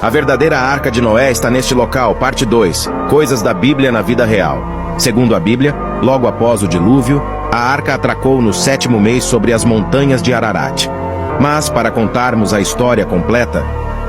A verdadeira Arca de Noé está neste local, parte 2, Coisas da Bíblia na vida real. Segundo a Bíblia, logo após o dilúvio, a arca atracou no 7º mês sobre as montanhas de Ararat. Mas, para contarmos a história completa,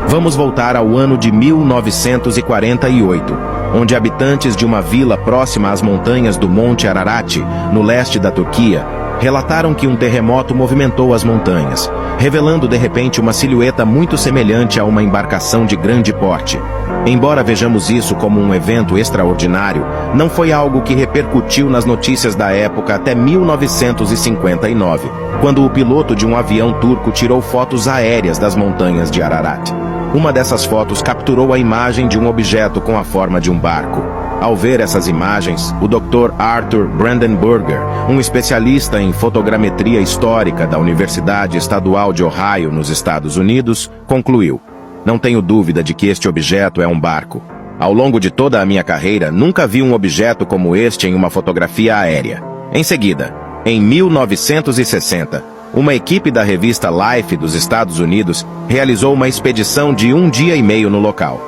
vamos voltar ao ano de 1948, onde habitantes de uma vila próxima às montanhas do Monte Ararat, no leste da Turquia, relataram que um terremoto movimentou as montanhas, revelando de repente uma silhueta muito semelhante a uma embarcação de grande porte. Embora vejamos isso como um evento extraordinário, não foi algo que repercutiu nas notícias da época até 1959, quando o piloto de um avião turco tirou fotos aéreas das montanhas de Ararat. Uma dessas fotos capturou a imagem de um objeto com a forma de um barco. Ao ver essas imagens, o Dr. Arthur Brandenburger, um especialista em fotogrametria histórica da Universidade Estadual de Ohio, nos Estados Unidos, concluiu: "Não tenho dúvida de que este objeto é um barco. Ao longo de toda a minha carreira, nunca vi um objeto como este em uma fotografia aérea." Em seguida, em 1960, uma equipe da revista Life dos Estados Unidos realizou uma expedição de 1 dia e meio no local.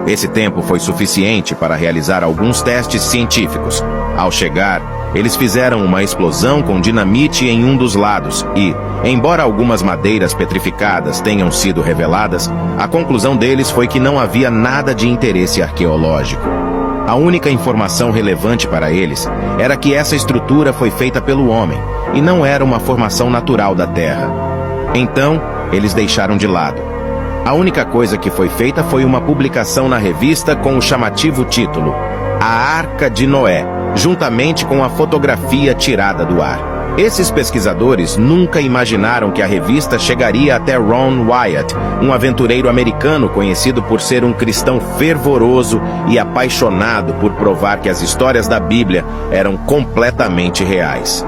Esse tempo foi suficiente para realizar alguns testes científicos. Ao chegar, eles fizeram uma explosão com dinamite em um dos lados e, embora algumas madeiras petrificadas tenham sido reveladas, a conclusão deles foi que não havia nada de interesse arqueológico. A única informação relevante para eles era que essa estrutura foi feita pelo homem e não era uma formação natural da Terra. Então, eles deixaram de lado. A única coisa que foi feita foi uma publicação na revista com o chamativo título A Arca de Noé, juntamente com a fotografia tirada do ar. Esses pesquisadores nunca imaginaram que a revista chegaria até Ron Wyatt, um aventureiro americano conhecido por ser um cristão fervoroso e apaixonado por provar que as histórias da Bíblia eram completamente reais.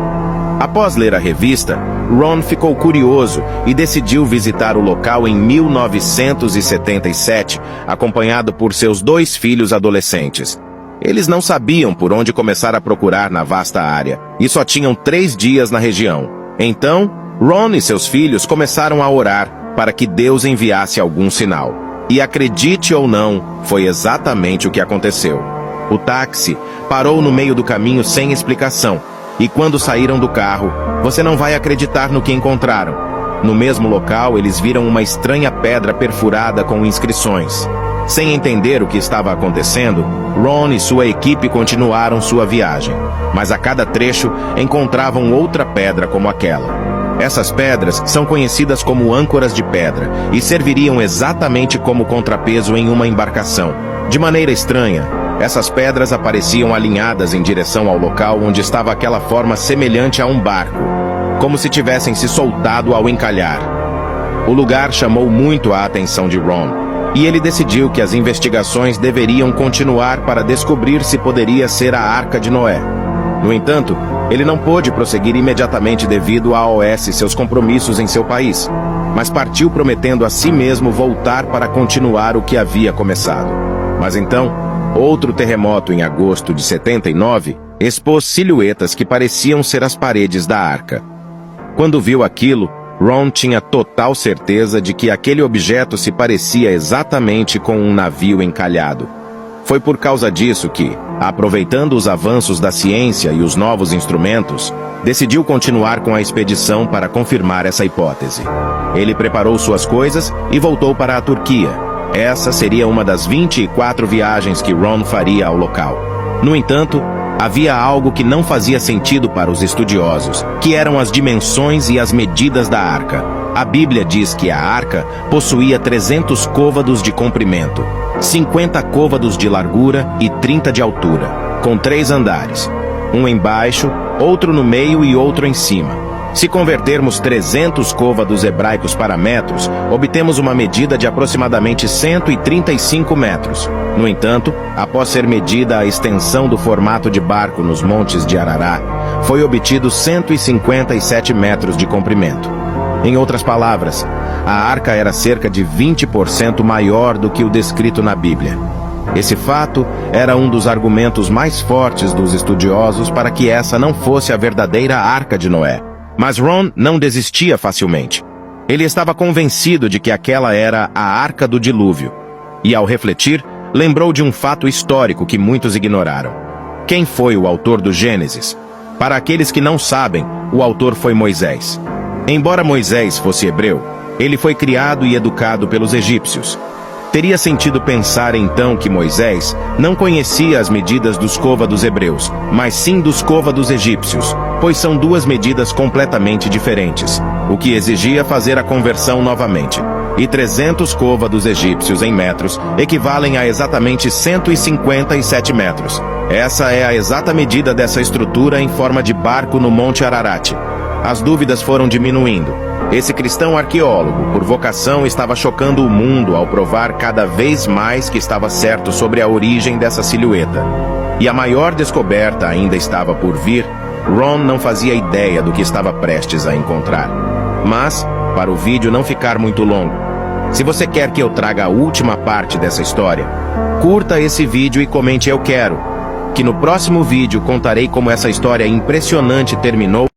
Após ler a revista, Ron ficou curioso e decidiu visitar o local em 1977, acompanhado por seus 2 filhos adolescentes. Eles não sabiam por onde começar a procurar na vasta área, e só tinham 3 dias na região. Então, Ron e seus filhos começaram a orar para que Deus enviasse algum sinal. E acredite ou não, foi exatamente o que aconteceu. O táxi parou no meio do caminho sem explicação, e quando saíram do carro, você não vai acreditar no que encontraram. No mesmo local, eles viram uma estranha pedra perfurada com inscrições. Sem entender o que estava acontecendo, Ron e sua equipe continuaram sua viagem. Mas a cada trecho, encontravam outra pedra como aquela. Essas pedras são conhecidas como âncoras de pedra e serviriam exatamente como contrapeso em uma embarcação. De maneira estranha, essas pedras apareciam alinhadas em direção ao local onde estava aquela forma semelhante a um barco, como se tivessem se soltado ao encalhar. O lugar chamou muito a atenção de Ron, e ele decidiu que as investigações deveriam continuar para descobrir se poderia ser a Arca de Noé. No entanto, ele não pôde prosseguir imediatamente devido a seus compromissos em seu país, mas partiu prometendo a si mesmo voltar para continuar o que havia começado. Mas então, outro terremoto em agosto de 79 expôs silhuetas que pareciam ser as paredes da arca. Quando viu aquilo, Ron tinha total certeza de que aquele objeto se parecia exatamente com um navio encalhado. Foi por causa disso que, aproveitando os avanços da ciência e os novos instrumentos, decidiu continuar com a expedição para confirmar essa hipótese. Ele preparou suas coisas e voltou para a Turquia. Essa seria uma das 24 viagens que Ron faria ao local. No entanto, havia algo que não fazia sentido para os estudiosos, que eram as dimensões e as medidas da arca. A Bíblia diz que a arca possuía 300 côvados de comprimento, 50 côvados de largura e 30 de altura, com 3 andares, um embaixo, outro no meio e outro em cima. Se convertermos 300 côvados hebraicos para metros, obtemos uma medida de aproximadamente 135 metros. No entanto, após ser medida a extensão do formato de barco nos montes de Ararat, foi obtido 157 metros de comprimento. Em outras palavras, a arca era cerca de 20% maior do que o descrito na Bíblia. Esse fato era um dos argumentos mais fortes dos estudiosos para que essa não fosse a verdadeira Arca de Noé. Mas Ron não desistia facilmente. Ele estava convencido de que aquela era a Arca do Dilúvio. E ao refletir, lembrou de um fato histórico que muitos ignoraram. Quem foi o autor do Gênesis? Para aqueles que não sabem, o autor foi Moisés. Embora Moisés fosse hebreu, ele foi criado e educado pelos egípcios. Teria sentido pensar então que Moisés não conhecia as medidas dos côvados hebreus, mas sim dos côvados egípcios, pois são duas medidas completamente diferentes, o que exigia fazer a conversão novamente. E 300 côvados egípcios em metros equivalem a exatamente 157 metros. Essa é a exata medida dessa estrutura em forma de barco no Monte Ararat. As dúvidas foram diminuindo. Esse cristão arqueólogo, por vocação, estava chocando o mundo ao provar cada vez mais que estava certo sobre a origem dessa silhueta. E a maior descoberta ainda estava por vir. Ron não fazia ideia do que estava prestes a encontrar. Mas, para o vídeo não ficar muito longo, se você quer que eu traga a última parte dessa história, curta esse vídeo e comente "eu quero", que no próximo vídeo contarei como essa história impressionante terminou.